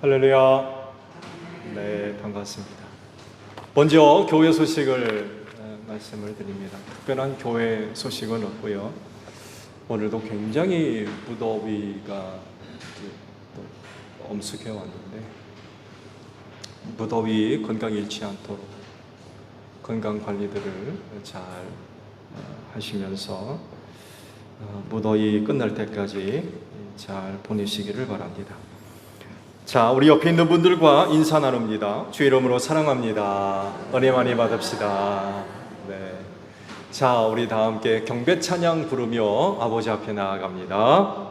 할렐루야. 네, 반갑습니다. 먼저 교회 소식을 말씀을 드립니다. 특별한 교회 소식은 없고요. 오늘도 굉장히 무더위가 또 엄숙해 왔는데 무더위 건강 잃지 않도록 건강 관리들을 잘 하시면서 무더위 끝날 때까지 잘 보내시기를 바랍니다. 자, 우리 옆에 있는 분들과 인사 나눕니다. 주 이름으로 사랑합니다. 은혜 많이 받읍시다. 네. 자, 우리 다 함께 경배 찬양 부르며 아버지 앞에 나아갑니다.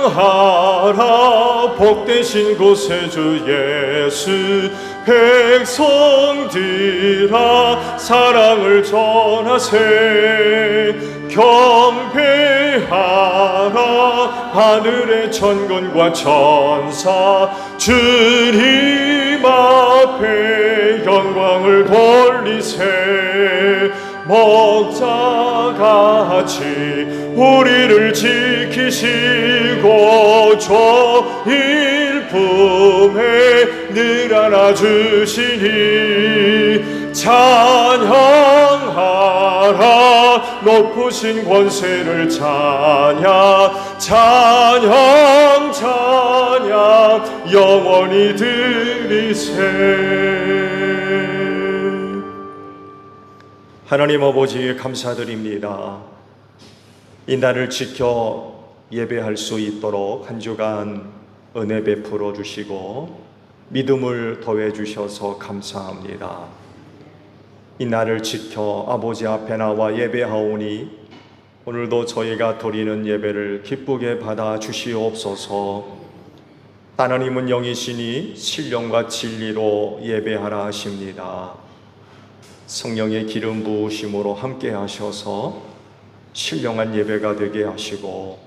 찬양하라 복되신 곳에 주 예수 백성들아 사랑을 전하세 경배하라 하늘의 천군과 천사 주님 앞에 영광을 돌리세 목자같이 우리를 지키시고 저 일품에 늘 안아주시니 찬양하라 높으신 권세를 찬양 찬양 찬양 영원히 드리세. 하나님 아버지 감사드립니다. 이 날을 지켜 예배할 수 있도록 한 주간 은혜 베풀어 주시고 믿음을 더해 주셔서 감사합니다. 이 날을 지켜 아버지 앞에 나와 예배하오니 오늘도 저희가 드리는 예배를 기쁘게 받아 주시옵소서. 하나님은 영이시니 신령과 진리로 예배하라 하십니다. 성령의 기름 부으심으로 함께 하셔서 신령한 예배가 되게 하시고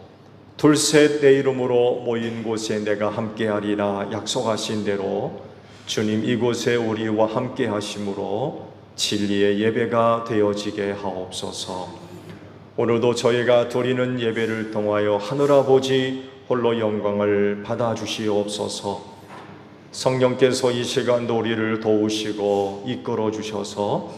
둘셋 내 이름으로 모인 곳에 내가 함께 하리라 약속하신 대로 주님 이곳에 우리와 함께 하심으로 진리의 예배가 되어지게 하옵소서. 오늘도 저희가 드리는 예배를 통하여 하늘아버지 홀로 영광을 받아 주시옵소서. 성령께서 이 시간도 우리를 도우시고 이끌어 주셔서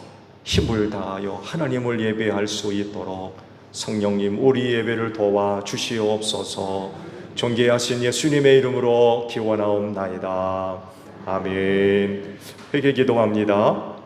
힘을 다하여 하나님을 예배할 수 있도록 성령님 우리 예배를 도와 주시옵소서. 존귀하신 예수님의 이름으로 기원하옵나이다. 아멘. 회개 기도합니다.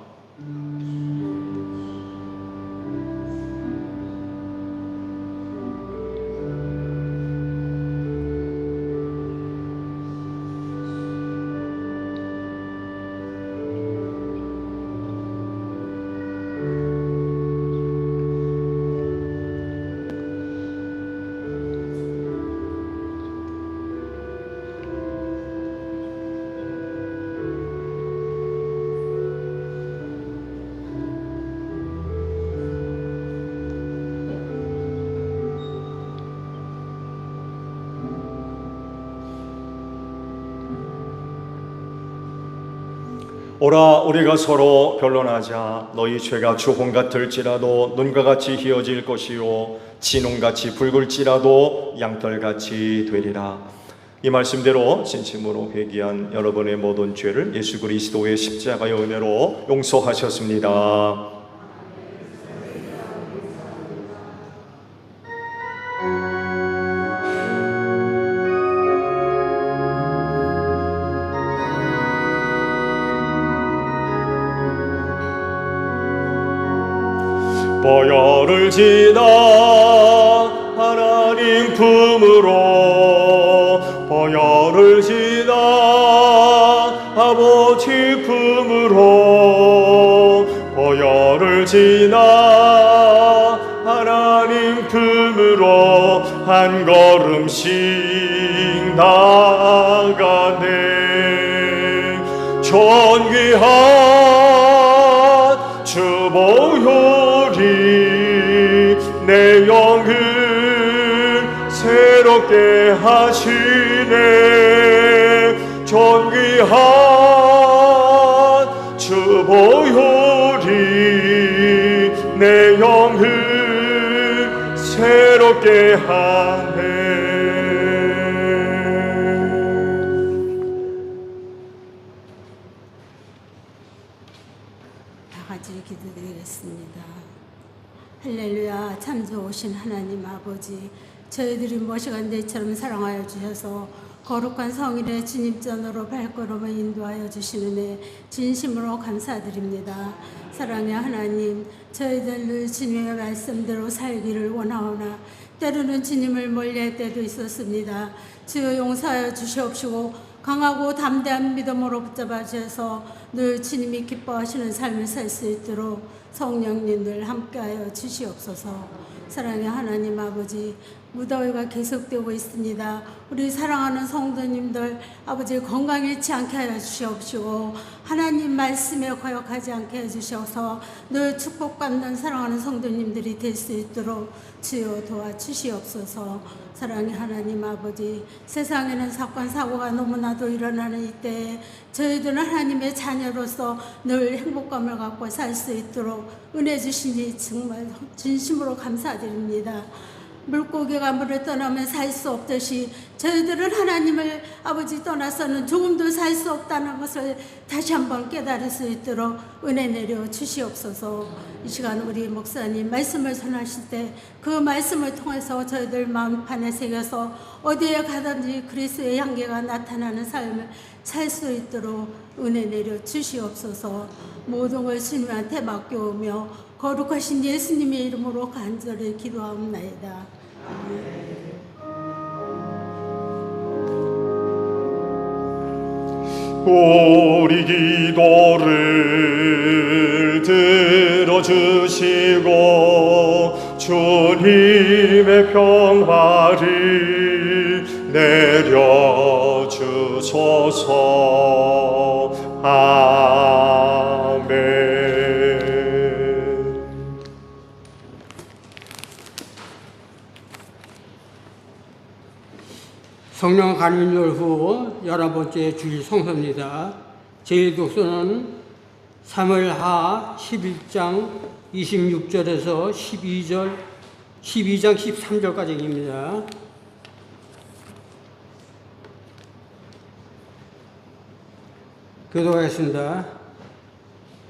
오라 우리가 서로 변론하자. 너희 죄가 주홍 같을지라도 눈과 같이 희어질 것이요 진홍같이 붉을지라도 양털같이 되리라. 이 말씀대로 진심으로 회개한 여러분의 모든 죄를 예수 그리스도의 십자가의 은혜로 용서하셨습니다. 보혈을 지나 하나님 품으로 보혈을 지나 아버지 품으로 보혈을 지나 하나님 품으로 한 걸음씩 나아가네. 존귀한 주 보혈이 내 영을 새롭게 하시네. 존귀한 내 영을 새롭게 하네. 다 같이 기도드리겠습니다. 할렐루야. 참 좋으신 하나님 아버지, 저희들이 모시간대처럼 사랑하여 주셔서 거룩한 성일의 진입전으로 발걸음을 인도하여 주시는 애 진심으로 감사드립니다. 사랑의 하나님, 저희들 늘 주님의 말씀대로 살기를 원하오나 때로는 주님을 멀리할 때도 있었습니다. 주여 용서하여 주시옵시고 강하고 담대한 믿음으로 붙잡아 주셔서 늘 주님이 기뻐하시는 삶을 살 수 있도록 성령님 늘 함께하여 주시옵소서. 사랑의 하나님 아버지, 무더위가 계속되고 있습니다. 우리 사랑하는 성도님들 아버지 건강 잃지 않게 하여 주시옵시고 하나님 말씀에 거역하지 않게 해주셔서 늘 축복받는 사랑하는 성도님들이 될 수 있도록 주여 도와주시옵소서. 사랑의 하나님 아버지, 세상에는 사건 사고가 너무나도 일어나는 이때에 저희들은 하나님의 자녀로서 늘 행복감을 갖고 살 수 있도록 은혜 주시니 정말 진심으로 감사드립니다. 물고기가 물을 떠나면 살 수 없듯이 저희들은 하나님을 아버지 떠나서는 조금도 살 수 없다는 것을 다시 한번 깨달을 수 있도록 은혜 내려 주시옵소서. 이 시간 우리 목사님 말씀을 전하실 때 그 말씀을 통해서 저희들 마음판에 새겨서 어디에 가든지 그리스도의 향기가 나타나는 삶을 살 수 있도록 은혜 내려 주시옵소서. 모든 걸 주님한테 맡겨오며 거룩하신 예수님의 이름으로 간절히 기도하옵나이다. 우리 기도를 들어주시고 주님의 평화를 내려주소서. 아멘. 성령 간인절 후 11번째 주일 성서입니다. 제 독서는 3월하 11장 26절에서 12장 13절까지입니다. 교도하겠습니다.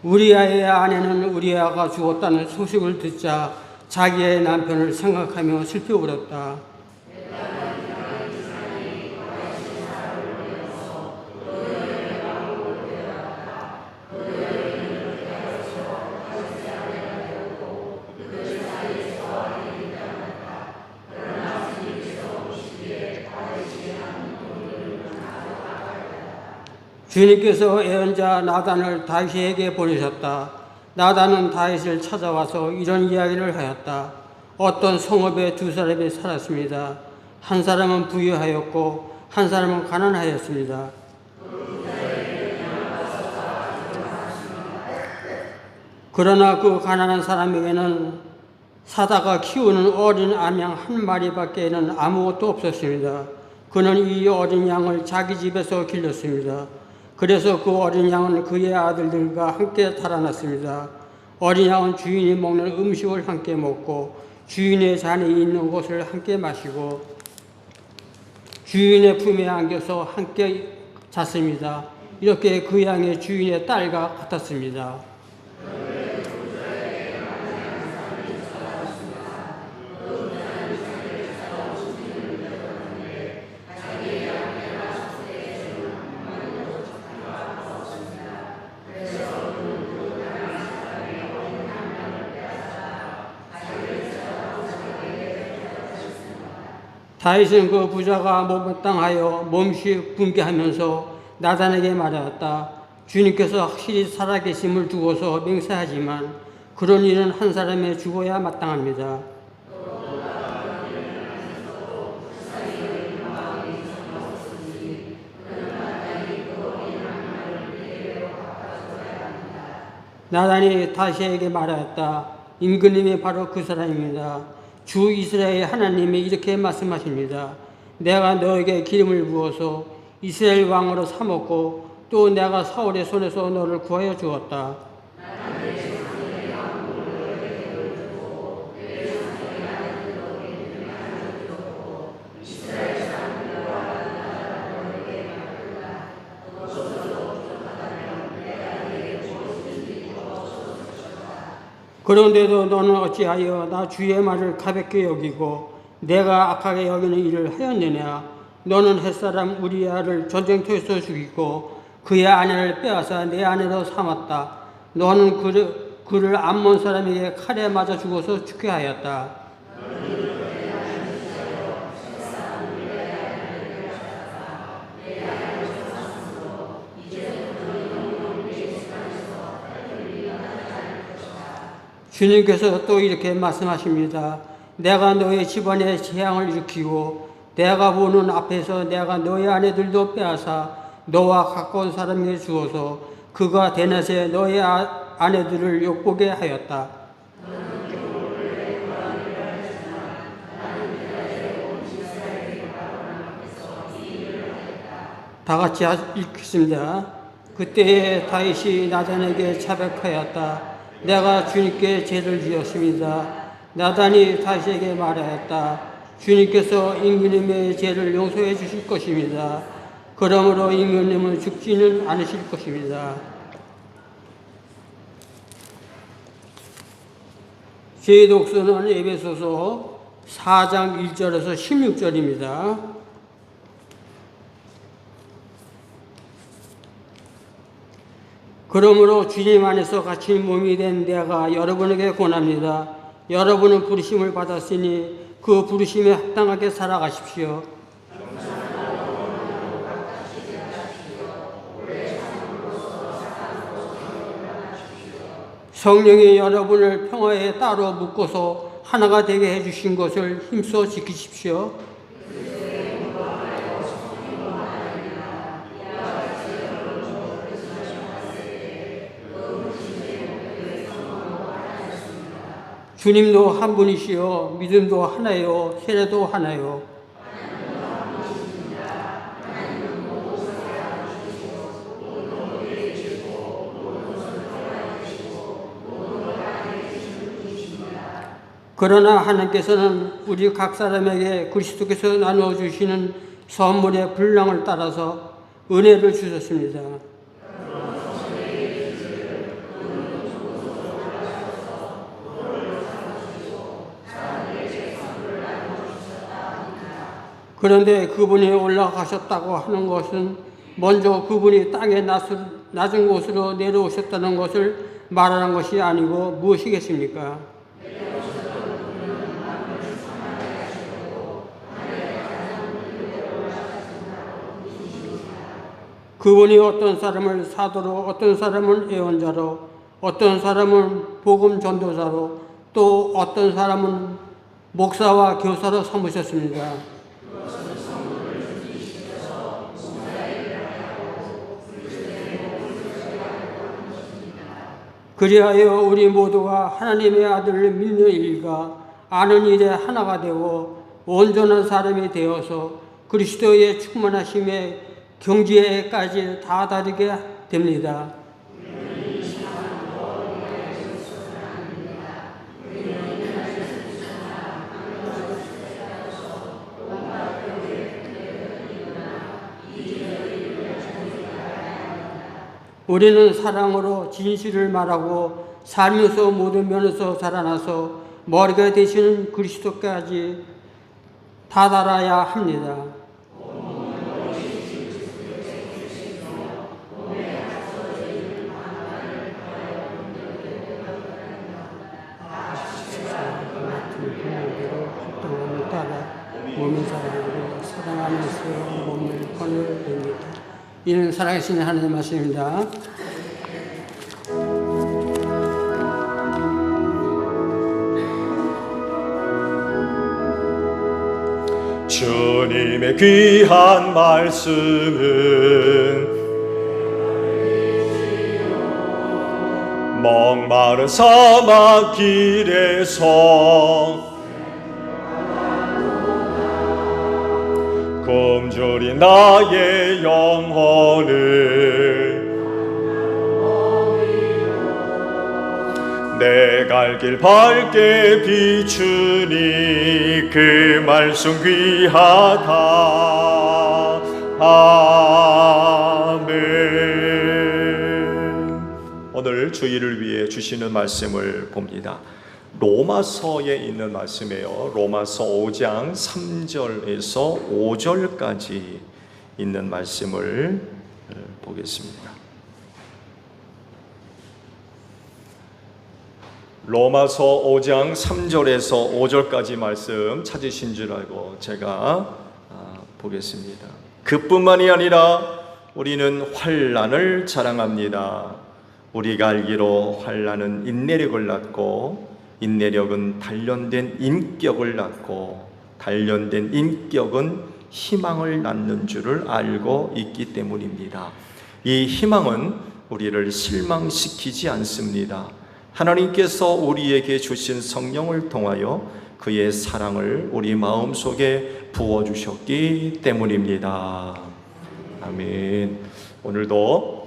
우리아의 아내는 우리아가 죽었다는 소식을 듣자 자기의 남편을 생각하며 슬퍼버렸다. 주님께서 예언자 나단을 다윗에게 보내셨다. 나단은 다윗을 찾아와서 이런 이야기를 하였다. 어떤 성읍에 두 사람이 살았습니다. 한 사람은 부유하였고 한 사람은 가난하였습니다. 그러나 그 가난한 사람에게는 사다가 키우는 어린 암양 한 마리밖에는 아무것도 없었습니다. 그는 이 어린 양을 자기 집에서 길렀습니다. 그래서 그 어린 양은 그의 아들들과 함께 달아났습니다. 어린 양은 주인이 먹는 음식을 함께 먹고 주인의 잔이 있는 곳을 함께 마시고 주인의 품에 안겨서 함께 잤습니다. 이렇게 그 양의 주인의 딸과 같았습니다. 다윗은 그 부자가 못마땅하여 몸시 붕괴하면서 나단에게 말하였다. 주님께서 확실히 살아계심을 두고서 맹세하지만 그런 일은 한 사람이 죽어야 마땅합니다. 나단이 다윗에게 말하였다. 임금님이 바로 그 사람입니다. 주 이스라엘 하나님이 이렇게 말씀하십니다. 내가 너에게 기름을 부어서 이스라엘 왕으로 삼았고 또 내가 사울의 손에서 너를 구하여 주었다. 그런데도 너는 어찌하여 나 주의 말을 가볍게 여기고 내가 악하게 여기는 일을 하였느냐? 너는 햇사람 우리아를 전쟁터에서 죽이고 그의 아내를 빼앗아 내 아내로 삼았다. 너는 그를 암몬 사람에게 칼에 맞아 죽어서 죽게 하였다. 주님께서 또 이렇게 말씀하십니다. 내가 너의 집안에 재앙을 일으키고 내가 보는 앞에서 내가 너의 아내들도 빼앗아 너와 가까운 사람에게 주어서 그가 대낮에 너의 아내들을 욕보게 하였다. 다 같이 읽겠습니다. 그때에 다윗이 나단에게 자백하였다. 내가 주님께 죄를 지었습니다. 나단이 다윗에게 말하였다. 주님께서 임금님의 죄를 용서해 주실 것입니다. 그러므로 임금님은 죽지는 않으실 것입니다. 제 독서는 에베소서 4장 1절에서 16절입니다. 그러므로 주님 안에서 갇힌 몸이 된 내가 여러분에게 권합니다. 여러분은 부르심을 받았으니 그 부르심에 합당하게 살아가십시오. 성령이 여러분을 평화에 따로 묶어서 하나가 되게 해주신 것을 힘써 지키십시오. 주님도 한 분이시요 믿음도 하나요 세례도 하나요. 그러나 하나님께서는 우리 각 사람에게 그리스도께서 나누어 주시는 선물의 분량을 따라서 은혜를 주셨습니다. 그런데 그분이 올라가셨다고 하는 것은 먼저 그분이 땅의 낮은 곳으로 내려오셨다는 것을 말하는 것이 아니고 무엇이겠습니까? 그분이 어떤 사람을 사도로, 어떤 사람은 예언자로, 어떤 사람은 복음 전도자로, 또 어떤 사람은 목사와 교사로 삼으셨습니다. 그리하여 우리 모두가 하나님의 아들을 믿는 일과 아는 일에 하나가 되고 온전한 사람이 되어서 그리스도의 충만하심의 경지에까지 다다르게 됩니다. 우리는 사랑으로 진실을 말하고 살면서 모든 면에서 자라나서 머리가 되시는 그리스도까지 다다라야 합니다. 몸의 사랑으로 사랑하면서 몸을 권을 됩니다. 이는 살아계신 하나님의 말씀입니다. 주님의 귀한 말씀은 목마른 사막 길에서 굶주린 나의 영혼을 내 갈 길 밝게 비추니 그 말씀 귀하다. 아멘. 오늘 주일을 위해 주시는 말씀을 봅니다. 로마서에 있는 말씀이에요. 로마서 5장 3절에서 5절까지 있는 말씀을 보겠습니다. 로마서 5장 3절에서 5절까지 말씀 찾으신 줄 알고 제가 보겠습니다. 그뿐만이 아니라 우리는 환난을 자랑합니다. 우리가 알기로 환난은 인내력을 낳고 인내력은 단련된 인격을 낳고 단련된 인격은 희망을 낳는 줄을 알고 있기 때문입니다. 이 희망은 우리를 실망시키지 않습니다. 하나님께서 우리에게 주신 성령을 통하여 그의 사랑을 우리 마음속에 부어주셨기 때문입니다. 아멘. 오늘도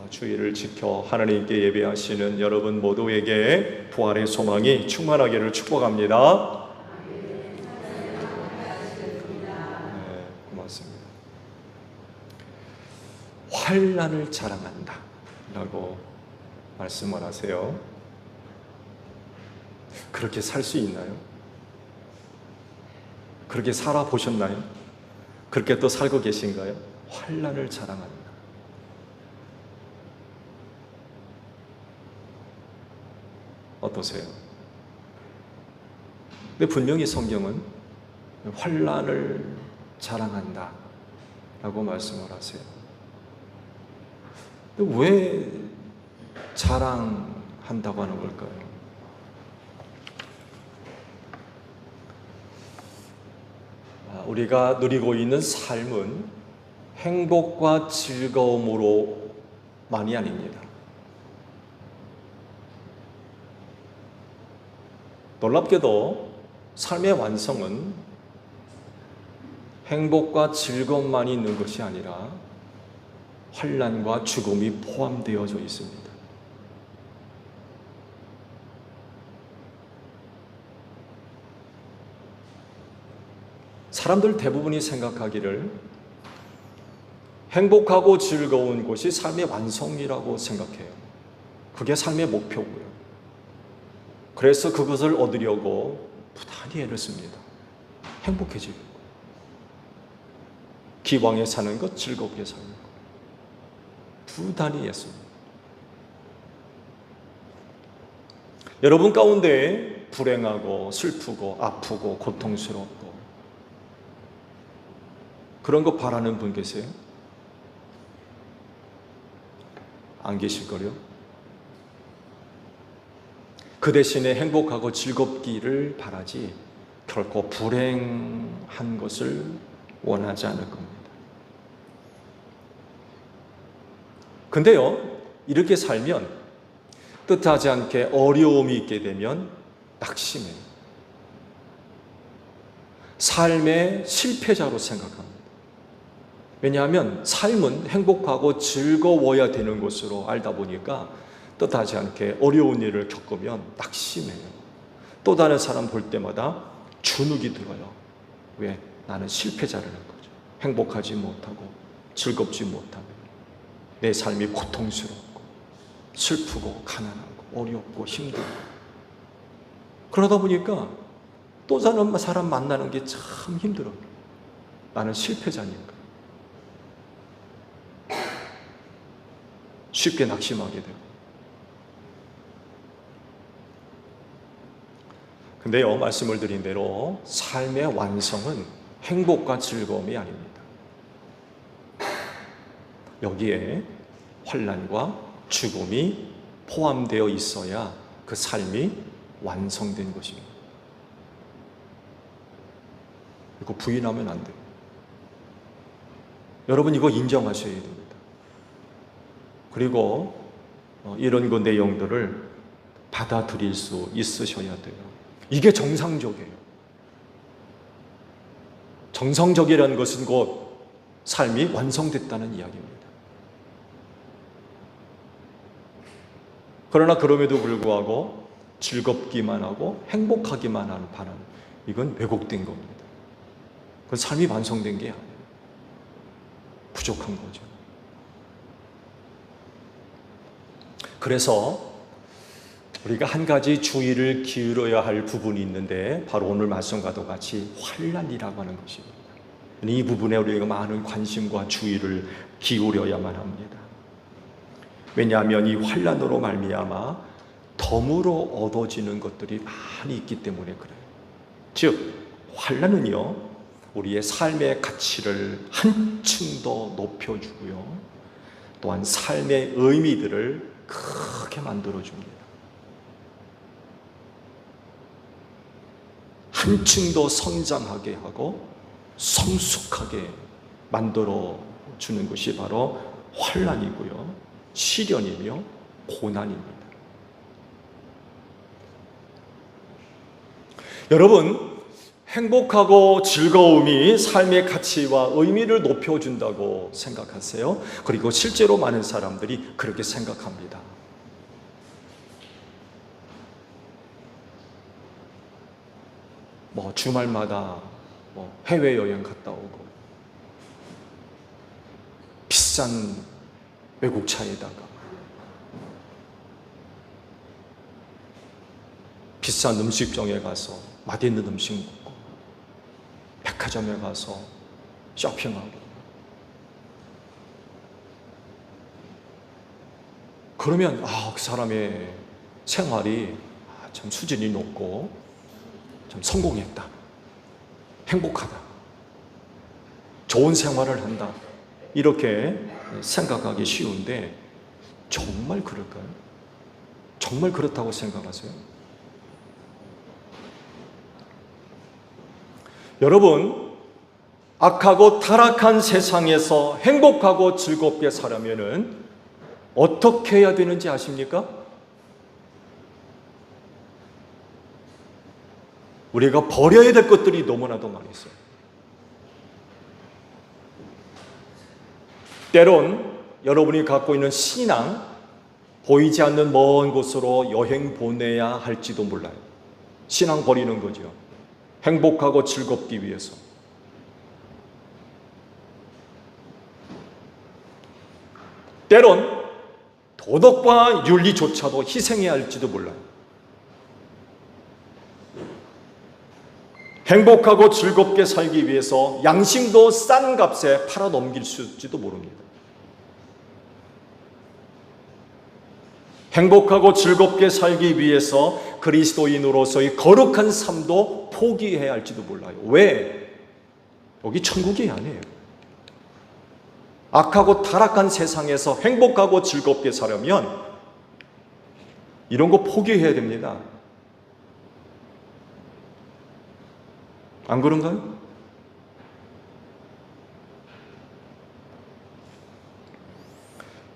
주일을 지켜 하나님께 예배하시는 여러분 모두에게 부활의 소망이 충만하기를 축복합니다. 네, 고맙습니다. 환난을 자랑한다 라고 말씀을 하세요. 그렇게 살 수 있나요? 그렇게 살아보셨나요? 그렇게 또 살고 계신가요? 환난을 자랑한다. 어떠세요? 근데 분명히 성경은 환난을 자랑한다 라고 말씀을 하세요. 근데 왜 자랑한다고 하는 걸까요? 우리가 누리고 있는 삶은 행복과 즐거움으로만이 아닙니다. 놀랍게도 삶의 완성은 행복과 즐거움만이 있는 것이 아니라 환난과 죽음이 포함되어져 있습니다. 사람들 대부분이 생각하기를 행복하고 즐거운 것이 삶의 완성이라고 생각해요. 그게 삶의 목표고요. 그래서 그것을 얻으려고 부단히 애를 씁니다. 행복해지려고. 기왕에 사는 것, 즐겁게 사는 것. 부단히 애씁니다. 여러분 가운데 불행하고 슬프고 아프고 고통스럽고 그런 거 바라는 분 계세요? 안 계실걸요? 그 대신에 행복하고 즐겁기를 바라지 결코 불행한 것을 원하지 않을 겁니다. 근데요, 이렇게 살면 뜻하지 않게 어려움이 있게 되면 낙심해요. 삶의 실패자로 생각합니다. 왜냐하면 삶은 행복하고 즐거워야 되는 것으로 알다 보니까 뜻하지 않게 어려운 일을 겪으면 낙심해요. 또 다른 사람 볼 때마다 주눅이 들어요. 왜? 나는 실패자라는 거죠. 행복하지 못하고 즐겁지 못하고 내 삶이 고통스럽고 슬프고 가난하고 어렵고 힘들고 그러다 보니까 또 다른 사람 만나는 게 참 힘들어요. 나는 실패자니까. 쉽게 낙심하게 되고. 근데요, 말씀을 드린 대로 삶의 완성은 행복과 즐거움이 아닙니다. 여기에 환난과 죽음이 포함되어 있어야 그 삶이 완성된 것입니다. 이거 부인하면 안 돼요. 여러분 이거 인정하셔야 됩니다. 그리고 이런 그 내용들을 받아들일 수 있으셔야 돼요. 이게 정상적이에요. 정상적이라는 것은 곧 삶이 완성됐다는 이야기입니다. 그러나 그럼에도 불구하고 즐겁기만 하고 행복하기만 하는 바람, 이건 왜곡된 겁니다. 그건 삶이 완성된 게 아니에요. 부족한 거죠. 그래서 우리가 한 가지 주의를 기울여야 할 부분이 있는데 바로 오늘 말씀과도 같이 환난이라고 하는 것입니다. 이 부분에 우리가 많은 관심과 주의를 기울여야만 합니다. 왜냐하면 이 환난으로 말미암아 덤으로 얻어지는 것들이 많이 있기 때문에 그래요. 즉 환난은요, 우리의 삶의 가치를 한층 더 높여주고요, 또한 삶의 의미들을 크게 만들어줍니다. 한층 더 성장하게 하고 성숙하게 만들어주는 것이 바로 환난이고요, 시련이며 고난입니다. 여러분, 행복하고 즐거움이 삶의 가치와 의미를 높여준다고 생각하세요? 그리고 실제로 많은 사람들이 그렇게 생각합니다. 주말마다 해외여행 갔다 오고 비싼 외국차에다가 비싼 음식점에 가서 맛있는 음식 먹고 백화점에 가서 쇼핑하고, 그러면 그 사람의 생활이 참 수준이 높고 참 성공했다, 행복하다, 좋은 생활을 한다, 이렇게 생각하기 쉬운데 정말 그럴까요? 정말 그렇다고 생각하세요? 여러분, 악하고 타락한 세상에서 행복하고 즐겁게 살려면은 어떻게 해야 되는지 아십니까? 우리가 버려야 될 것들이 너무나도 많이 있어요. 때론 여러분이 갖고 있는 신앙, 보이지 않는 먼 곳으로 여행 보내야 할지도 몰라요. 신앙 버리는 거죠. 행복하고 즐겁기 위해서. 때론 도덕과 윤리조차도 희생해야 할지도 몰라요. 행복하고 즐겁게 살기 위해서 양심도 싼 값에 팔아 넘길 수 있을지도 모릅니다. 행복하고 즐겁게 살기 위해서 그리스도인으로서의 거룩한 삶도 포기해야 할지도 몰라요. 왜? 여기 천국이 아니에요. 악하고 타락한 세상에서 행복하고 즐겁게 살려면 이런 거 포기해야 됩니다. 안 그런가요?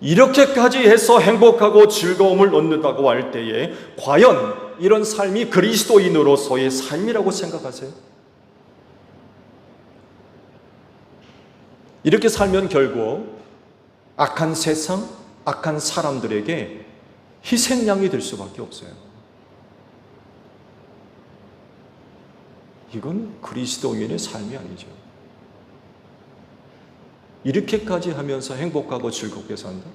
이렇게까지 해서 행복하고 즐거움을 얻는다고 할 때에 과연 이런 삶이 그리스도인으로서의 삶이라고 생각하세요? 이렇게 살면 결국 악한 세상, 악한 사람들에게 희생양이 될 수밖에 없어요. 이건 그리스도인의 삶이 아니죠. 이렇게까지 하면서 행복하고 즐겁게 산다?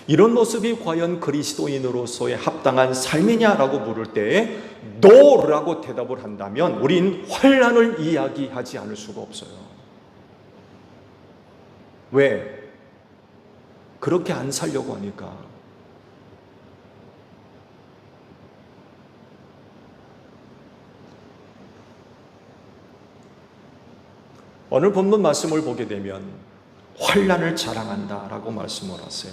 이런 모습이 과연 그리스도인으로서의 합당한 삶이냐라고 물을 때 no라고 대답을 한다면 우린 환난을 이야기하지 않을 수가 없어요. 왜? 그렇게 안 살려고 하니까. 오늘 본문 말씀을 보게 되면 환난을 자랑한다라고 말씀을 하세요.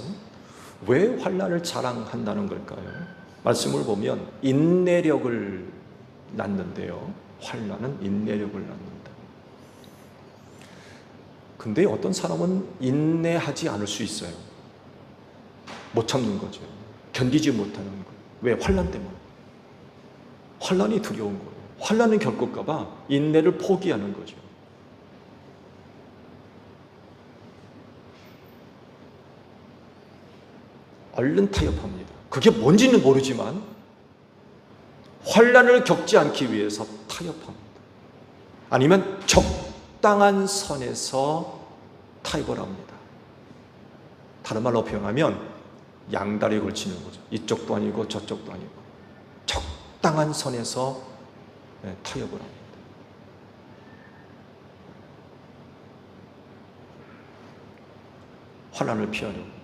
왜 환난을 자랑한다는 걸까요? 말씀을 보면 인내력을 낳는데요. 환난은 인내력을 낳는다. 근데 어떤 사람은 인내하지 않을 수 있어요. 못 참는 거죠. 견디지 못하는 거예요. 왜? 환난 때문에. 환난이 두려운 거예요. 환난을 겪을까 봐 인내를 포기하는 거죠. 얼른 타협합니다. 그게 뭔지는 모르지만 환난을 겪지 않기 위해서 타협합니다. 아니면 적당한 선에서 타협을 합니다. 다른 말로 표현하면 양다리 걸치는 거죠. 이쪽도 아니고 저쪽도 아니고 적당한 선에서 타협을 합니다. 환난을 피하려고.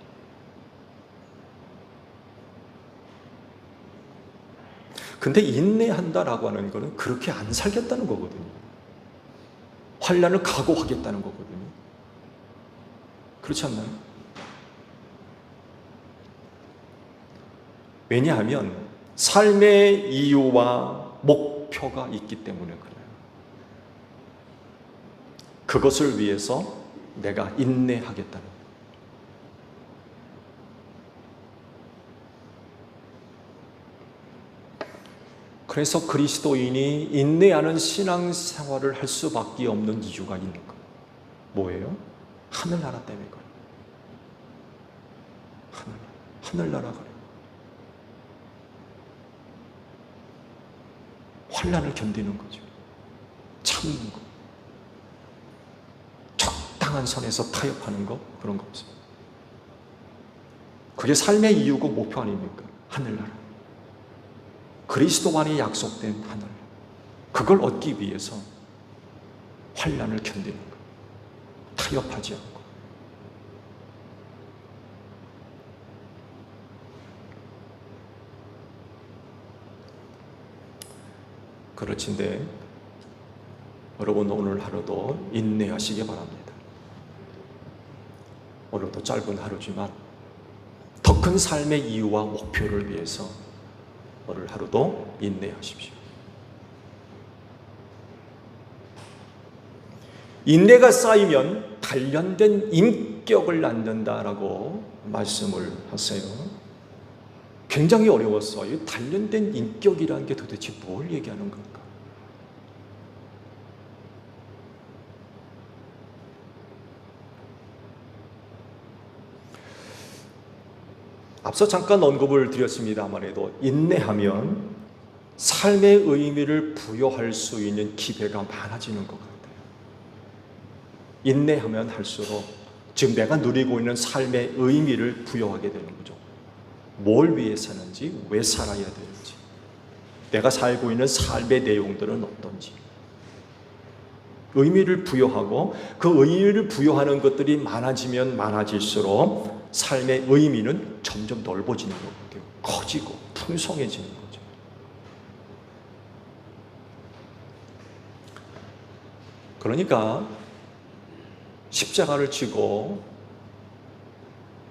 근데 인내한다라고 하는 것은 그렇게 안 살겠다는 거거든요. 환난을 각오하겠다는 거거든요. 그렇지 않나요? 왜냐하면 삶의 이유와 목표가 있기 때문에 그래요. 그것을 위해서 내가 인내하겠다는 거예요. 그래서 그리스도인이 인내하는 신앙생활을 할 수밖에 없는 이유가 있는 거예요. 뭐예요? 하늘나라 때문에 그래요. 하늘나라 그래요. 환난을 견디는 거죠. 참는 거. 적당한 선에서 타협하는 거, 그런 거 없어요. 그게 삶의 이유고 목표 아닙니까? 하늘나라. 그리스도 안에 약속된 하늘. 그걸 얻기 위해서 환난을 견디는 거. 타협하지 않고. 그렇진데 여러분 오늘 하루도 인내하시기 바랍니다. 오늘도 짧은 하루지만 더 큰 삶의 이유와 목표를 위해서 오늘 하루도 인내하십시오. 인내가 쌓이면 단련된 인격을 낳는다라고 말씀을 하세요. 굉장히 어려웠어요. 단련된 인격이라는 게 도대체 뭘 얘기하는 걸까? 앞서 잠깐 언급을 드렸습니다만 해도 인내하면 삶의 의미를 부여할 수 있는 기회가 많아지는 것 같아요. 인내하면 할수록 지금 내가 누리고 있는 삶의 의미를 부여하게 되는 거죠. 뭘 위해 사는지, 왜 살아야 되는지, 내가 살고 있는 삶의 내용들은 어떤지 의미를 부여하고 그 의미를 부여하는 것들이 많아지면 많아질수록 삶의 의미는 점점 넓어지는 것 같아요. 커지고 풍성해지는 거죠. 그러니까 십자가를 지고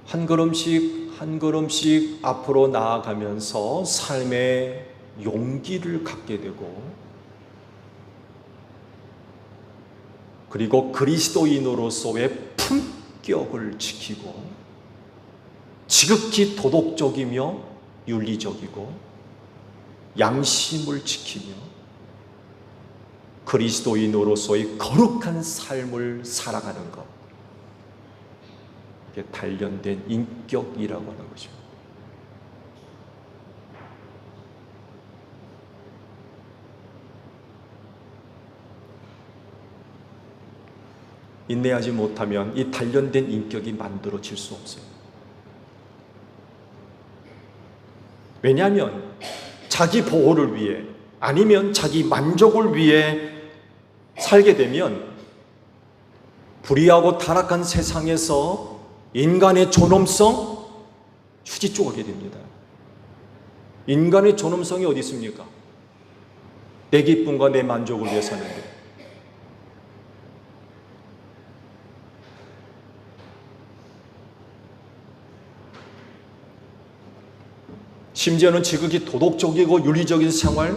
한 걸음씩 한 걸음씩 앞으로 나아가면서 삶의 용기를 갖게 되고 그리고 그리스도인으로서의 품격을 지키고 지극히 도덕적이며 윤리적이고 양심을 지키며 그리스도인으로서의 거룩한 삶을 살아가는 것, 이게 단련된 인격이라고 하는 것입니다. 인내하지 못하면 이 단련된 인격이 만들어질 수 없어요. 왜냐하면 자기 보호를 위해 아니면 자기 만족을 위해 살게 되면 불의하고 타락한 세상에서 인간의 존엄성 휴지 쪼가게 됩니다. 인간의 존엄성이 어디 있습니까? 내 기쁨과 내 만족을 위해 사는데 심지어는 지극히 도덕적이고 윤리적인 생활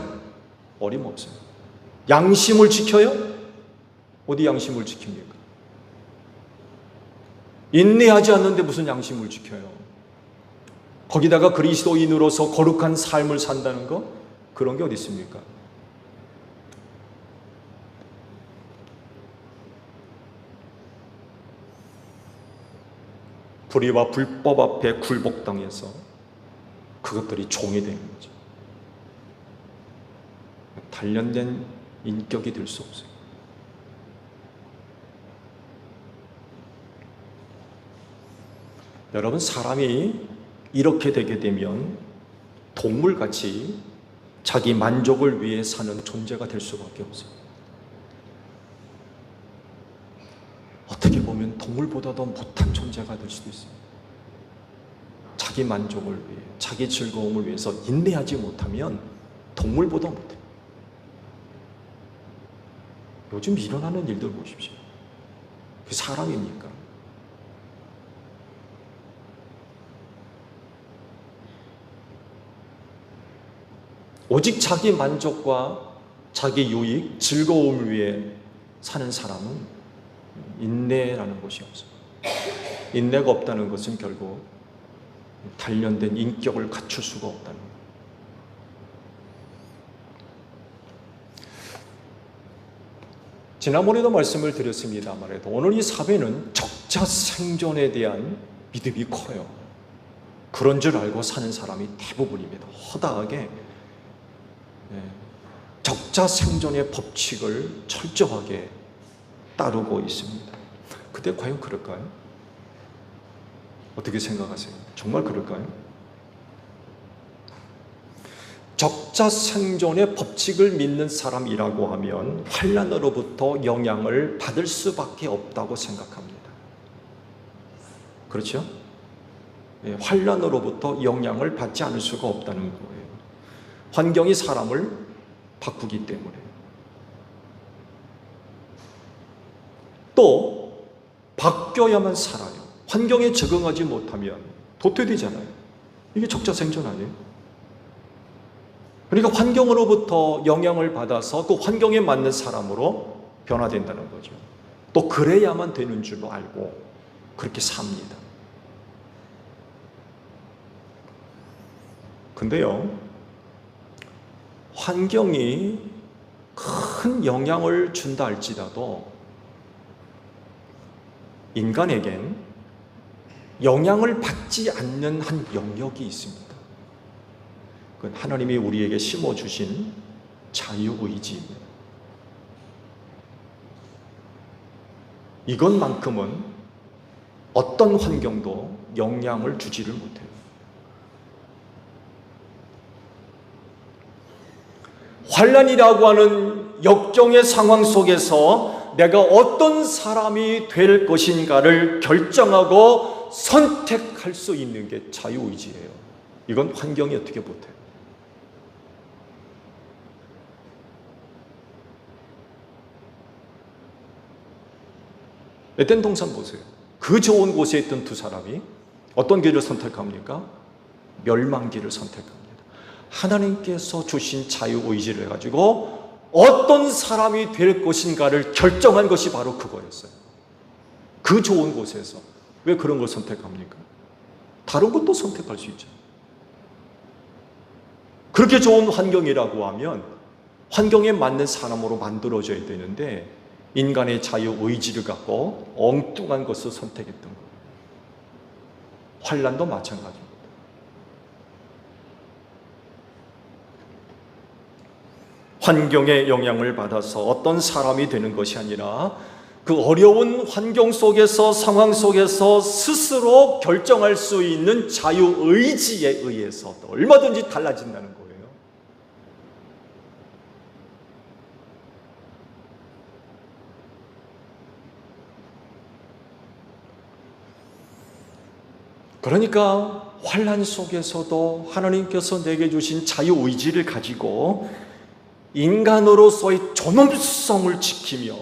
어림없어요. 양심을 지켜요? 어디 양심을 지킵니까? 인내하지 않는데 무슨 양심을 지켜요? 거기다가 그리스도인으로서 거룩한 삶을 산다는 거? 그런 게 어디 있습니까? 불의와 불법 앞에 굴복당해서 그것들이 종이 되는 거죠. 단련된 인격이 될 수 없어요. 여러분, 사람이 이렇게 되게 되면 동물같이 자기 만족을 위해 사는 존재가 될 수밖에 없어요. 어떻게 보면 동물보다도 못한 존재가 될 수도 있어요. 자기 만족을 위해, 자기 즐거움을 위해서 인내하지 못하면 동물보다 못해요. 요즘 일어나는 일들 보십시오. 그게 사람입니까? 오직 자기 만족과 자기 유익, 즐거움을 위해 사는 사람은 인내라는 것이 없어요. 인내가 없다는 것은 결국 단련된 인격을 갖출 수가 없다는 거예요. 지난번에도 말씀을 드렸습니다만 오늘 이 사회는 적자 생존에 대한 믿음이 커요. 그런 줄 알고 사는 사람이 대부분입니다. 허다하게 적자 생존의 법칙을 철저하게 따르고 있습니다. 그때 과연 그럴까요? 어떻게 생각하세요? 정말 그럴까요? 적자 생존의 법칙을 믿는 사람이라고 하면 환난으로부터 영향을 받을 수밖에 없다고 생각합니다. 그렇죠? 환난으로부터 영향을 받지 않을 수가 없다는 거예요. 환경이 사람을 바꾸기 때문에. 또 바뀌어야만 살아요. 환경에 적응하지 못하면 도태되잖아요. 이게 적자 생존 아니에요? 그러니까 환경으로부터 영향을 받아서 그 환경에 맞는 사람으로 변화된다는 거죠. 또 그래야만 되는 줄로 알고 그렇게 삽니다. 근데요, 환경이 큰 영향을 준다 할지라도 인간에겐 영향을 받지 않는 한 영역이 있습니다. 그건 하나님이 우리에게 심어주신 자유의지입니다. 이것만큼은 어떤 환경도 영향을 주지를 못해요. 환난이라고 하는 역경의 상황 속에서 내가 어떤 사람이 될 것인가를 결정하고 선택할 수 있는 게 자유의지예요. 이건 환경이 어떻게 못해요. 에덴 동산 보세요. 그 좋은 곳에 있던 두 사람이 어떤 길을 선택합니까? 멸망길을 선택합니다. 하나님께서 주신 자유의지를 해가지고 어떤 사람이 될 것인가를 결정한 것이 바로 그거였어요. 그 좋은 곳에서. 왜 그런 걸 선택합니까? 다른 것도 선택할 수 있죠. 그렇게 좋은 환경이라고 하면 환경에 맞는 사람으로 만들어져야 되는데 인간의 자유의지를 갖고 엉뚱한 것을 선택했던 거예요. 환난도 마찬가지입니다. 환경의 영향을 받아서 어떤 사람이 되는 것이 아니라 그 어려운 환경 속에서, 상황 속에서 스스로 결정할 수 있는 자유의지에 의해서 얼마든지 달라진다는 거예요. 그러니까 환난 속에서도 하나님께서 내게 주신 자유의지를 가지고 인간으로서의 존엄성을 지키며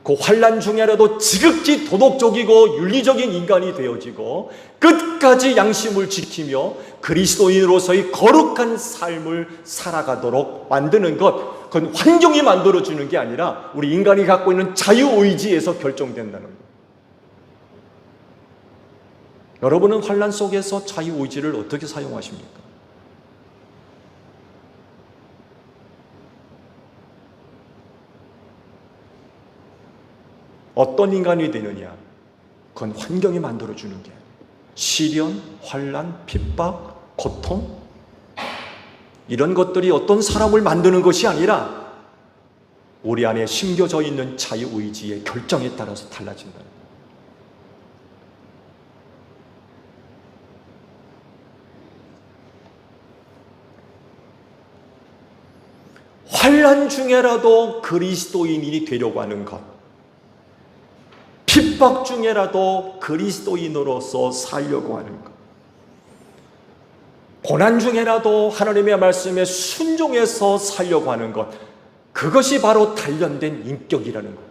그 환난 중에라도 지극히 도덕적이고 윤리적인 인간이 되어지고 끝까지 양심을 지키며 그리스도인으로서의 거룩한 삶을 살아가도록 만드는 것, 그건 환경이 만들어주는 게 아니라 우리 인간이 갖고 있는 자유의지에서 결정된다는 것. 여러분은 환난 속에서 자유의지를 어떻게 사용하십니까? 어떤 인간이 되느냐? 그건 환경이 만들어주는 게 시련, 환난, 핍박, 고통 이런 것들이 어떤 사람을 만드는 것이 아니라 우리 안에 심겨져 있는 자유의지의 결정에 따라서 달라진다는 거예요. 환난 중에라도 그리스도인이 되려고 하는 것, 핍박 중에라도 그리스도인으로서 살려고 하는 것, 고난 중에라도 하나님의 말씀에 순종해서 살려고 하는 것, 그것이 바로 단련된 인격이라는 것.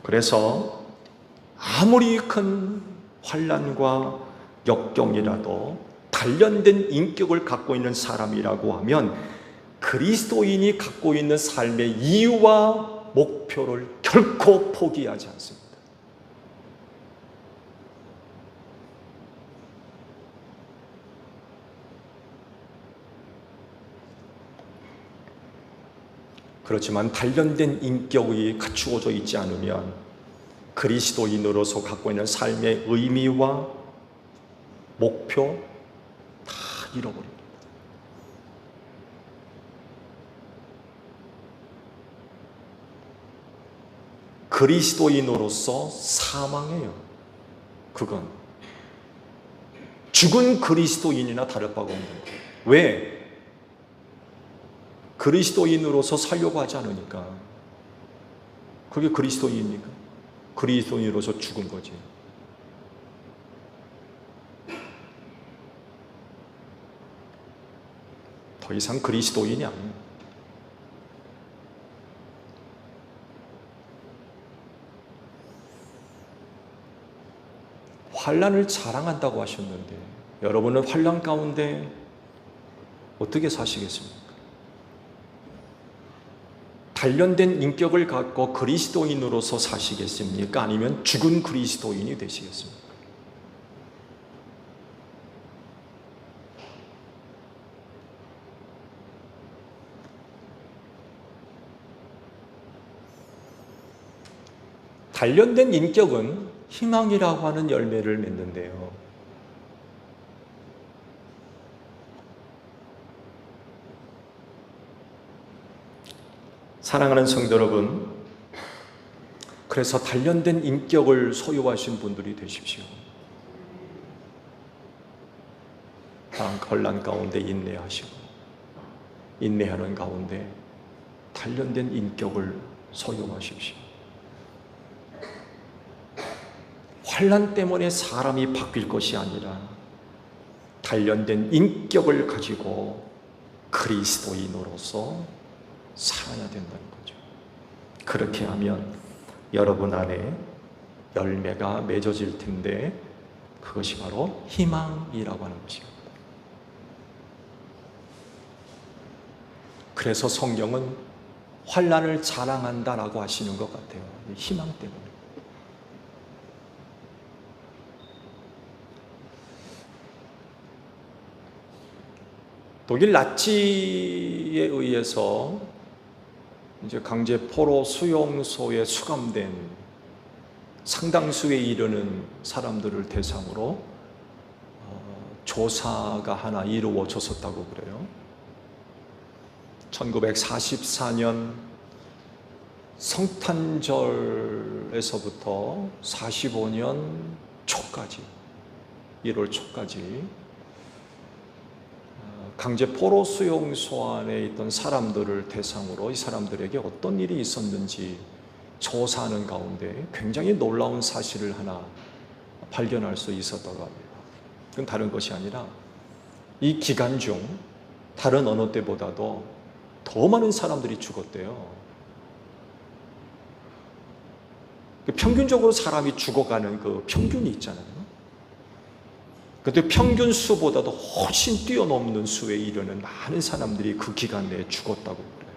그래서 아무리 큰 환난과 역경이라도 단련된 인격을 갖고 있는 사람이라고 하면 그리스도인이 갖고 있는 삶의 이유와 목표를 결코 포기하지 않습니다. 그렇지만 단련된 인격이 갖추어져 있지 않으면 그리스도인으로서 갖고 있는 삶의 의미와 목표 다 잃어버립니다. 그리스도인으로서 사망해요. 그건 죽은 그리스도인이나 다를 바가 없는 거예요. 왜? 그리스도인으로서 살려고 하지 않으니까. 그게 그리스도인입니까? 그리스도인으로서 죽은 거지. 더 이상 그리스도인이 아니에요. 환난을 자랑한다고 하셨는데 여러분은 환난 가운데 어떻게 사시겠습니까? 단련된 인격을 갖고 그리스도인으로서 사시겠습니까? 아니면 죽은 그리스도인이 되시겠습니까? 단련된 인격은 희망이라고 하는 열매를 맺는데요. 사랑하는 성도 여러분, 그래서 단련된 인격을 소유하신 분들이 되십시오. 혼란 가운데 인내하시고, 인내하는 가운데 단련된 인격을 소유하십시오. 환난 때문에 사람이 바뀔 것이 아니라 단련된 인격을 가지고 그리스도인으로서 살아야 된다는 거죠. 그렇게 하면 여러분 안에 열매가 맺어질 텐데 그것이 바로 희망이라고 하는 것입니다. 그래서 성경은 환난을 자랑한다라고 하시는 것 같아요. 희망 때문에. 독일 나치에 의해서 이제 강제 포로 수용소에 수감된 상당수에 이르는 사람들을 대상으로 조사가 하나 이루어졌었다고 그래요. 1944년 성탄절에서부터 45년 초까지, 1월 초까지 강제 포로 수용소 안에 있던 사람들을 대상으로 이 사람들에게 어떤 일이 있었는지 조사하는 가운데 굉장히 놀라운 사실을 하나 발견할 수 있었다고 합니다. 그건 다른 것이 아니라 이 기간 중 다른 어느 때보다도 더 많은 사람들이 죽었대요. 평균적으로 사람이 죽어가는 그 평균이 있잖아요. 그런데 평균 수보다도 훨씬 뛰어넘는 수에 이르는 많은 사람들이 그 기간 내에 죽었다고 그래요.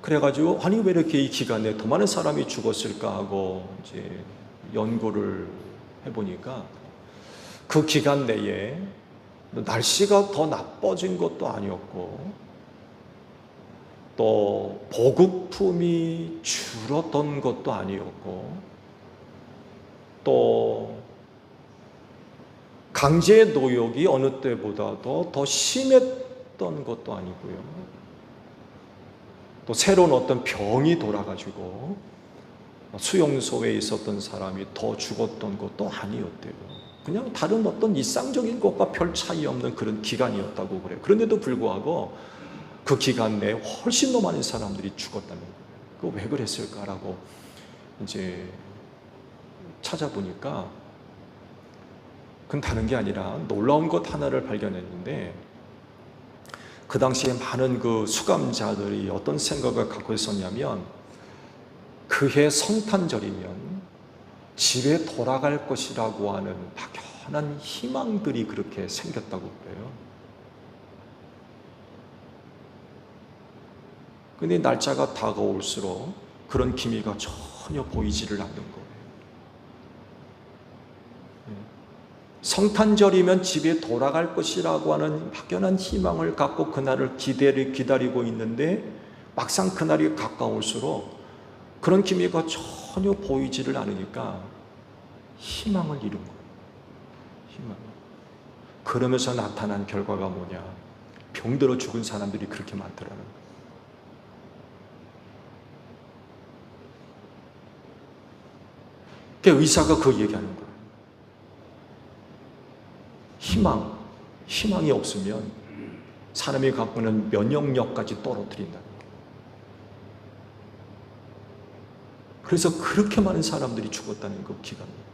그래가지고 아니 왜 이렇게 이 기간 내에 더 많은 사람이 죽었을까 하고 이제 연구를 해보니까 그 기간 내에 날씨가 더 나빠진 것도 아니었고 또 보급품이 줄었던 것도 아니었고 또 강제 노역이 어느 때보다도 더 심했던 것도 아니고요. 또 새로운 어떤 병이 돌아가지고 수용소에 있었던 사람이 더 죽었던 것도 아니었대요. 그냥 다른 어떤 일상적인 것과 별 차이 없는 그런 기간이었다고 그래요. 그런데도 불구하고 그 기간 내에 훨씬 더 많은 사람들이 죽었다는 거예요. 그 왜 그랬을까라고 이제 찾아보니까 그건 다른 게 아니라 놀라운 것 하나를 발견했는데, 그 당시에 많은 그 수감자들이 어떤 생각을 갖고 있었냐면, 그해 성탄절이면 집에 돌아갈 것이라고 하는 막연한 희망들이 그렇게 생겼다고 그래요. 근데 날짜가 다가올수록 그런 기미가 전혀 보이지를 않는 거예요. 성탄절이면 집에 돌아갈 것이라고 하는 막연한 희망을 갖고 그날을 기다리고 있는데, 막상 그날이 가까울수록 그런 기미가 전혀 보이지를 않으니까 희망을 잃은 거예요. 희망. 그러면서 나타난 결과가 뭐냐? 병들어 죽은 사람들이 그렇게 많더라는 거예요. 의사가 그 얘기하는 거예요. 희망이 없으면 사람이 갖고 있는 면역력까지 떨어뜨린다는 거예요. 그래서 그렇게 많은 사람들이 죽었다는 그 기간이에요.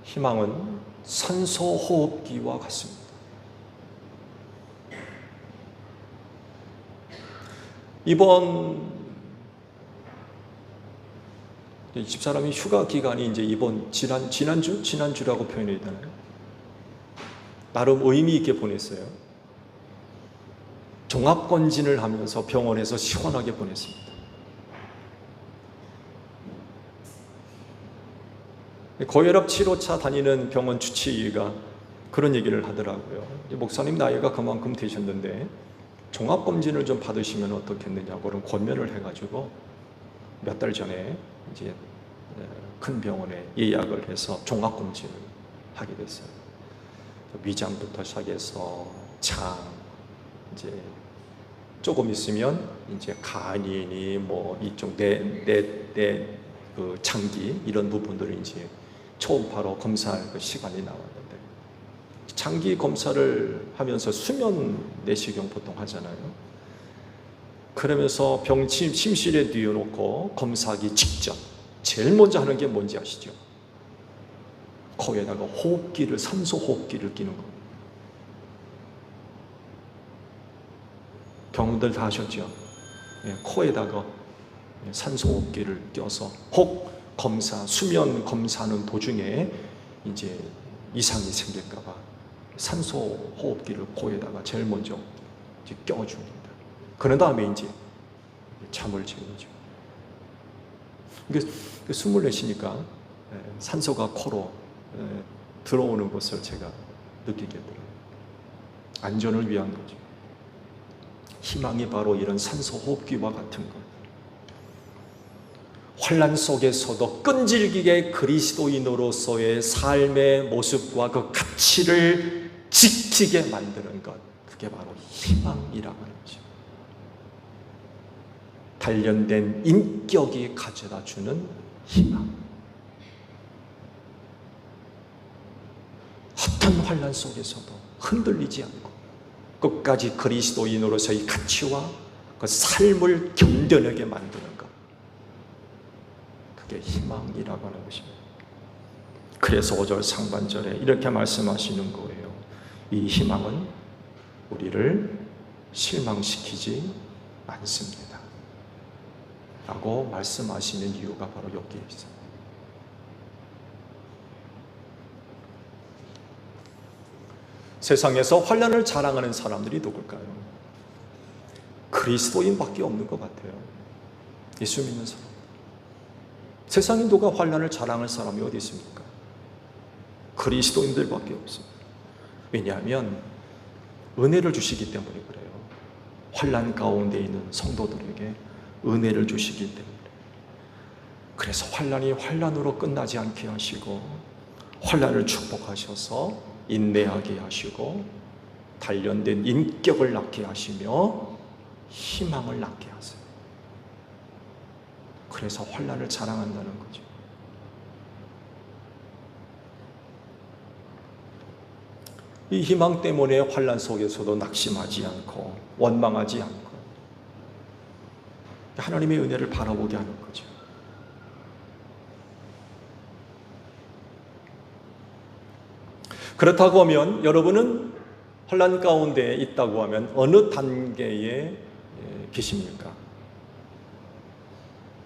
희망은 산소 호흡기와 같습니다. 이번 집사람이 휴가 기간이 이제 이번 지난주라고 표현해야 되나요? 나름 의미 있게 보냈어요. 종합검진을 하면서 병원에서 시원하게 보냈습니다. 고혈압 치료차 다니는 병원 주치의가 그런 얘기를 하더라고요. 목사님 나이가 그만큼 되셨는데 종합검진을 좀 받으시면 어떻겠느냐고 그런 권면을 해가지고 몇 달 전에 이제 큰 병원에 예약을 해서 종합검진을 하게 됐어요. 위장부터 시작해서 장, 이제 조금 있으면 이제 간이니 뭐 이쪽 그 장기 이런 부분들을 이제 초음파로 검사할 그 시간이 나왔는데, 장기 검사를 하면서 수면 내시경 보통 하잖아요. 그러면서 침실에 뉘어놓고 검사하기 직전 제일 먼저 하는 게 뭔지 아시죠? 코에다가 산소 호흡기를 끼는 겁니다. 경험들 다 하셨죠? 코에다가 산소 호흡기를 껴서 수면 검사하는 도중에 이제 이상이 생길까봐 산소 호흡기를 코에다가 제일 먼저 이제 껴줍니다. 그런 다음에 이제 잠을 재우죠. 숨을 내쉬니까 산소가 코로 들어오는 것을 제가 느끼게 되더라고요. 안전을 위한 거죠. 희망이 바로 이런 산소 호흡기와 같은 것. 환난 속에서도 끈질기게 그리스도인으로서의 삶의 모습과 그 가치를 지키게 만드는 것, 그게 바로 희망이라고 하는 거죠. 단련된 인격이 가져다 주는 희망. 어떤 환난 속에서도 흔들리지 않고 끝까지 그리스도인으로서의 가치와 그 삶을 견뎌내게 만드는 것, 그게 희망이라고 하는 것입니다. 그래서 5절 상반절에 이렇게 말씀하시는 거예요. 이 희망은 우리를 실망시키지 않습니다 라고 말씀하시는 이유가 바로 여기에 있어요. 세상에서 환난을 자랑하는 사람들이 누굴까요? 그리스도인밖에 없는 것 같아요. 예수 믿는 사람. 세상에 누가 환난을 자랑할 사람이 어디 있습니까? 그리스도인들밖에 없습니다. 왜냐하면 은혜를 주시기 때문에 그래요. 환난 가운데 있는 성도들에게 은혜를 주시기 때문에. 그래서 환난이 환난으로 끝나지 않게 하시고 환난을 축복하셔서 인내하게 하시고 단련된 인격을 낳게 하시며 희망을 낳게 하세요. 그래서 환난을 자랑한다는 거죠. 이 희망 때문에 환난 속에서도 낙심하지 않고 원망하지 않고 하나님의 은혜를 바라보게 하는 거죠. 그렇다고 하면 여러분은 환난 가운데 있다고 하면 어느 단계에 계십니까?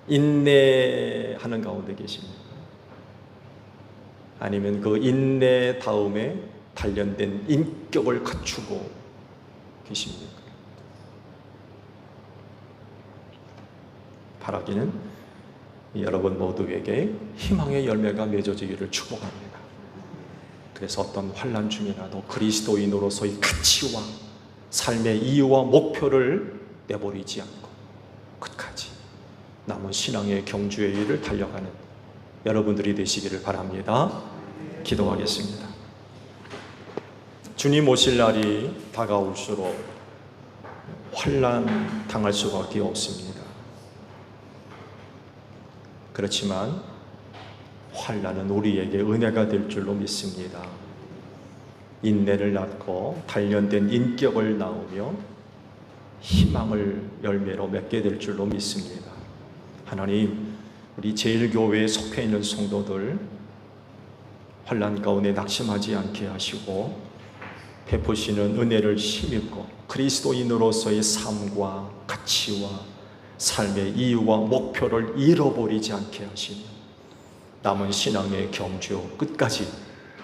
인내하는 가운데 계십니까? 아니면 그 인내 다음에 단련된 인격을 갖추고 계십니까? 바라기는 여러분 모두에게 희망의 열매가 맺어지기를 축복합니다. 그래서 어떤 환난 중이라도 그리스도인으로서의 가치와 삶의 이유와 목표를 내버리지 않고 끝까지 남은 신앙의 경주의 일을 달려가는 여러분들이 되시기를 바랍니다. 기도하겠습니다. 주님 오실 날이 다가올수록 환난 당할 수밖에 없습니다. 그렇지만 환난은 우리에게 은혜가 될 줄로 믿습니다. 인내를 낳고 단련된 인격을 낳으며 희망을 열매로 맺게 될 줄로 믿습니다. 하나님, 우리 제일교회에 속해 있는 성도들 환난 가운데 낙심하지 않게 하시고 베푸시는 은혜를 힘입고 그리스도인으로서의 삶과 가치와 삶의 이유와 목표를 잃어버리지 않게 하시며 남은 신앙의 경주 끝까지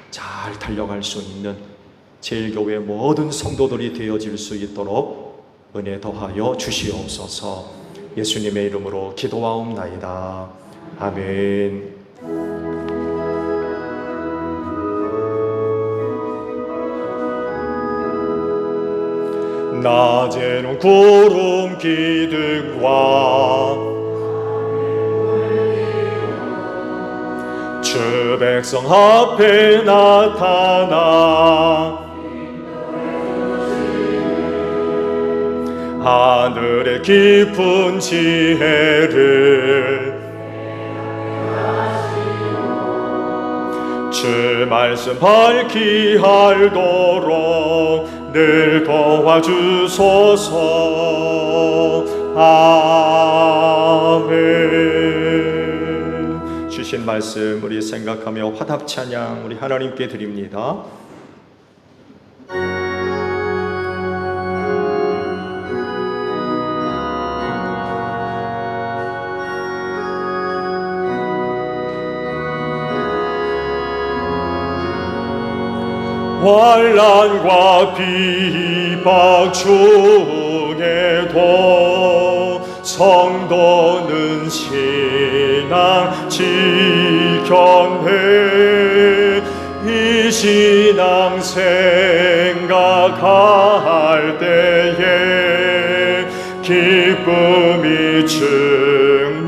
잘 달려갈 수 있는 제일교회 모든 성도들이 되어질 수 있도록 은혜 더하여 주시옵소서. 예수님의 이름으로 기도하옵나이다. 아멘. 낮에는 구름 기둥과 주 백성 앞에 나타나 하늘의 깊은 지혜를 주 말씀 밝히 알도록 늘 도와주소서. 아멘. 주신 말씀 우리 생각하며 화답 찬양 우리 하나님께 드립니다. 환난과 비박 중에도 성도는 신앙 지켰네. 이 신앙 생각할 때에 기쁨이 충만하도다.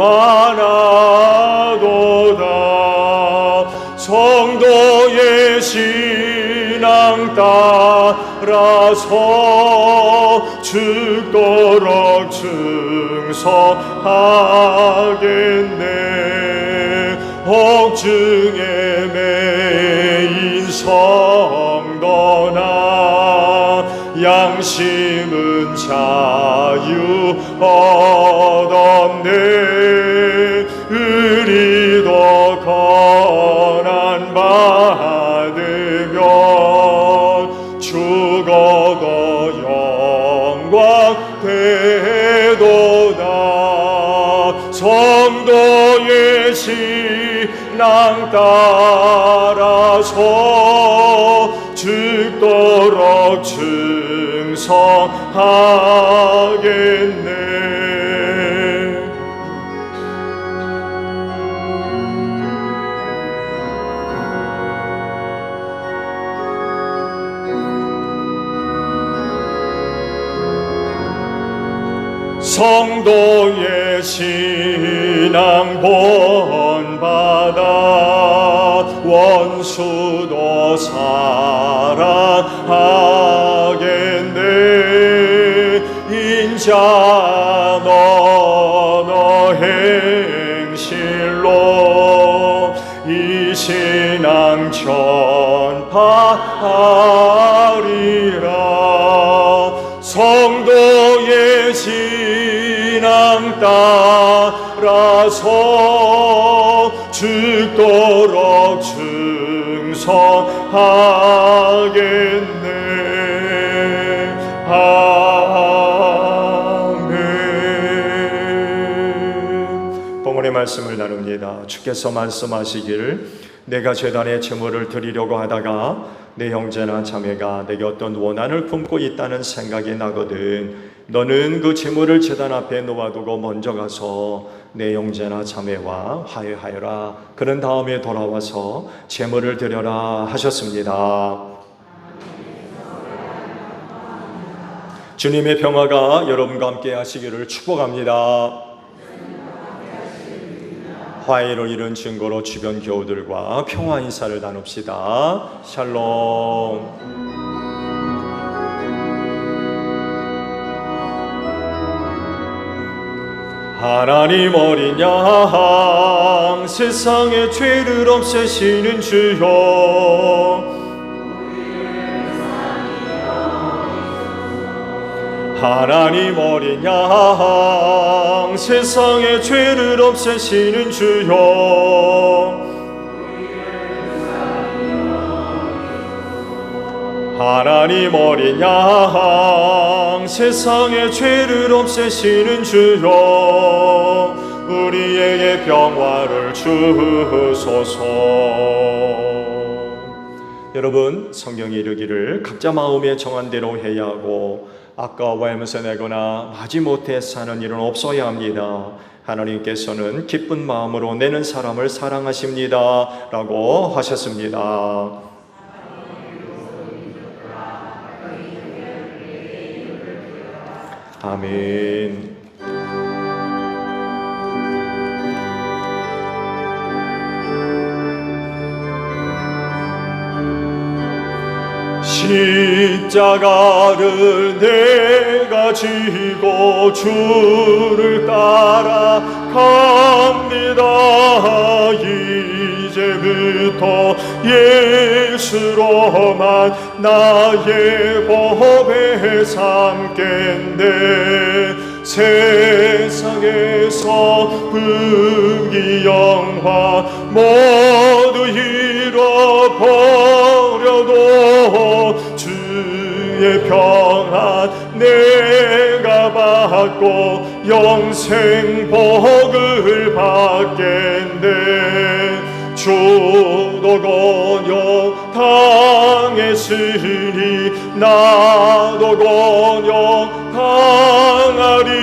성도의 신앙 따라서 죽도록 충성하겠네. 혹중에 매인 성도나 양심은 자유 얻었네. 우리도 고난 받으면 죽어도 영광 되도다. 성도의 신앙 따라서 죽도록 충성하겠네. 성도의 신앙 본받아 원수도 사랑하겠네. 인자 너 행실로 이 신앙 전파하리라. 성도의 신앙 따라서 죽도록 충성하겠네. 아멘. 본문의 말씀을 나눕니다. 주께서 말씀하시길 내가 제단에 제물을 드리려고 하다가 내 형제나 자매가 내게 어떤 원한을 품고 있다는 생각이 나거든 너는 그 제물을 제단 앞에 놓아두고 먼저 가서 내 형제나 자매와 화해하여라. 그런 다음에 돌아와서 제물을 드려라 하셨습니다. 주님의 평화가 여러분과 함께 하시기를 축복합니다. 화해를 이룬 증거로 주변 교우들과 평화 인사를 나눕시다. 샬롬. 하나님 어린 양 세상의 죄를 없애시는 주여, 하나님 어린 양 세상의 죄를 없애시는 주여, 하나님 어린 양 세상의 죄를 없애시는 주여, 우리에게 평화를 주소서. 여러분, 성경이 이르기를 각자 마음에 정한 대로 해야 하고 아까워하면서 내거나 마지못해 사는 일은 없어야 합니다. 하나님께서는 기쁜 마음으로 내는 사람을 사랑하십니다 라고 하셨습니다. 아멘. 십자가를 내가 지고 주를 따라갑니다. 이제부터 예수로만 나의 법에 삼겠네. 세상에서 분기 영화 모두 잃어버려도 주의 평안 내가 받고 영생 복을 받겠네. 주도 곤욕 당했으니 나도 곤욕 당하리.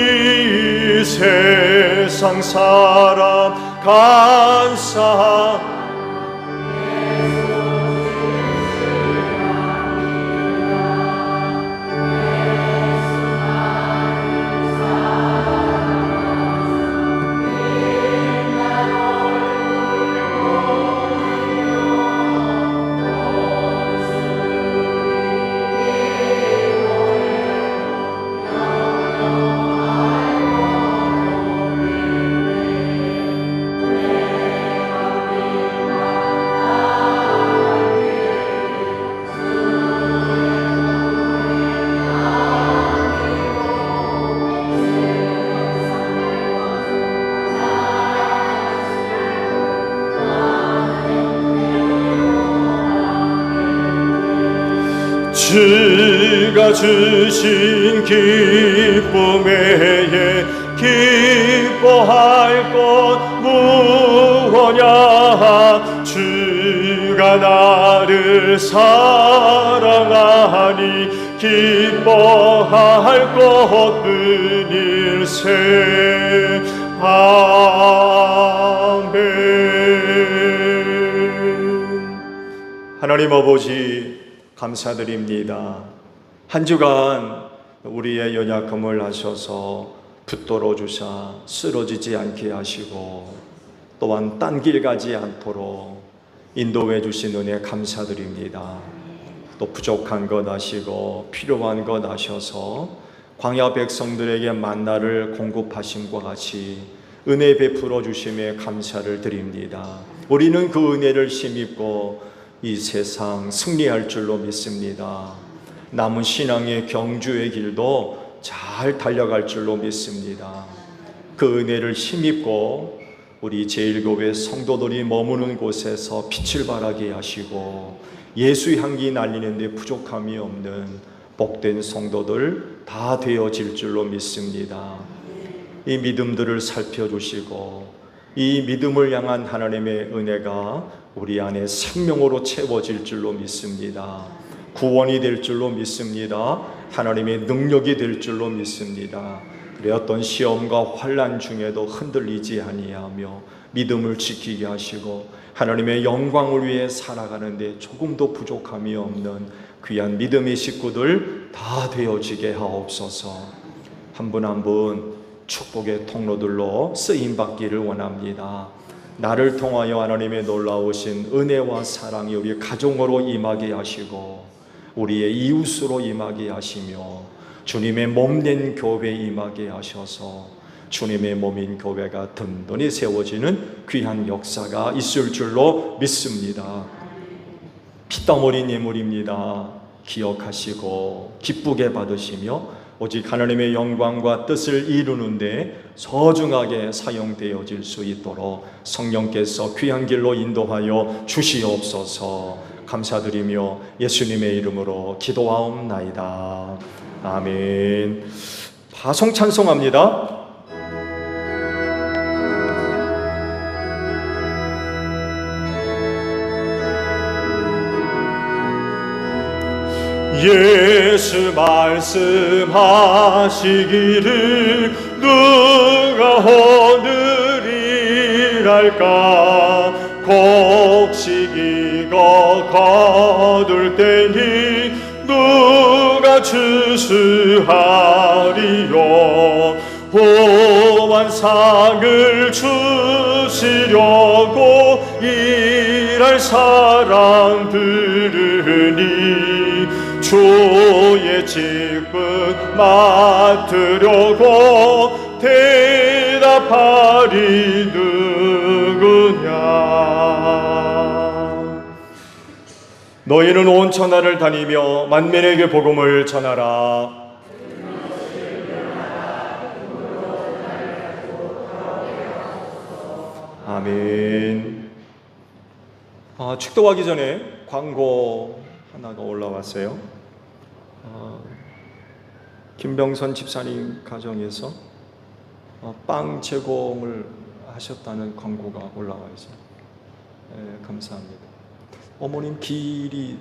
세상 사람 간사 주가 주신 기쁨에 기뻐할 것 무엇냐. 주가 나를 사랑하니 기뻐할 것뿐일세. 아멘. 하나님 아버지 감사드립니다. 한 주간 우리의 연약함을 하셔서 붙들어 주사 쓰러지지 않게 하시고 또한 딴 길 가지 않도록 인도해 주신 은혜 감사드립니다. 또 부족한 것 아시고 필요한 것 아셔서 광야 백성들에게 만나를 공급하심과 같이 은혜 베풀어 주심에 감사를 드립니다. 우리는 그 은혜를 힘입고 이 세상 승리할 줄로 믿습니다. 남은 신앙의 경주의 길도 잘 달려갈 줄로 믿습니다. 그 은혜를 힘입고 우리 제1교회 성도들이 머무는 곳에서 빛을 발하게 하시고 예수의 향기 날리는데 부족함이 없는 복된 성도들 다 되어질 줄로 믿습니다. 이 믿음들을 살펴주시고 이 믿음을 향한 하나님의 은혜가 우리 안에 생명으로 채워질 줄로 믿습니다. 구원이 될 줄로 믿습니다. 하나님의 능력이 될 줄로 믿습니다. 그래 어떤 시험과 환난 중에도 흔들리지 아니하며 믿음을 지키게 하시고 하나님의 영광을 위해 살아가는데 조금도 부족함이 없는 귀한 믿음의 식구들 다 되어지게 하옵소서. 한 분 한 분 축복의 통로들로 쓰임받기를 원합니다. 나를 통하여 하나님의 놀라우신 은혜와 사랑이 우리 가정으로 임하게 하시고 우리의 이웃으로 임하게 하시며 주님의 몸된 교회에 임하게 하셔서 주님의 몸인 교회가 든든히 세워지는 귀한 역사가 있을 줄로 믿습니다. 피땀 흘린 예물입니다. 기억하시고 기쁘게 받으시며 오직 하나님의 영광과 뜻을 이루는데 소중하게 사용되어질 수 있도록 성령께서 귀한 길로 인도하여 주시옵소서. 감사드리며 예수님의 이름으로 기도하옵나이다. 아멘. 파송 찬송합니다. 예수 말씀하시기를 누가 오늘이랄까 곡식이고 거둘 때니 누가 추수하리요 호환상을 주시려고 일할 사람들으니 주의 직분 맡으려고 대답하리 누구냐. 너희는 온 천하를 다니며 만민에게 복음을 전하라. 아멘. 축도하기 전에 광고 하나가 올라왔어요. 김병선 집사님 가정에서 빵 제공을 하셨다는 광고가 올라와 있어요. 감사합니다. 어머님 기일이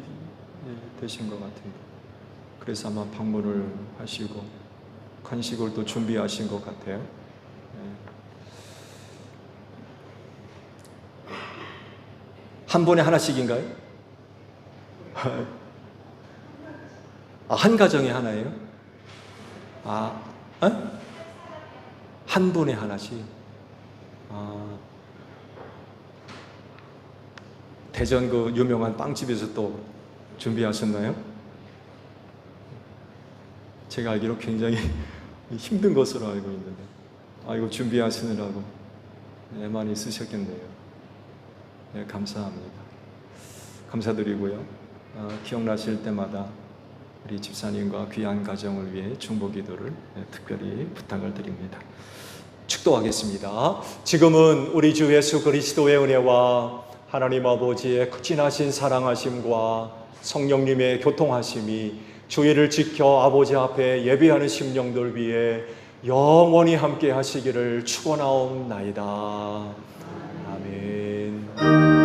되신 것 같은데 그래서 아마 방문을 하시고 간식을 또 준비하신 것 같아요. 한 번에 하나씩인가요? 한 가정에 하나예요? 한 분에 하나씩. 대전 그 유명한 빵집에서 또 준비하셨나요? 제가 알기로 굉장히 힘든 것으로 알고 있는데, 이거 준비하시느라고 많이 쓰셨겠네요. 네, 감사합니다. 감사드리고요. 기억나실 때마다 우리 집사님과 귀한 가정을 위해 중보기도를 특별히 부탁을 드립니다. 축도하겠습니다. 지금은 우리 주 예수 그리스도의 은혜와 하나님 아버지의 극진하신 사랑하심과 성령님의 교통하심이 주의를 지켜 아버지 앞에 예배하는 심령들 위해 영원히 함께 하시기를 축원하옵나이다. 아멘.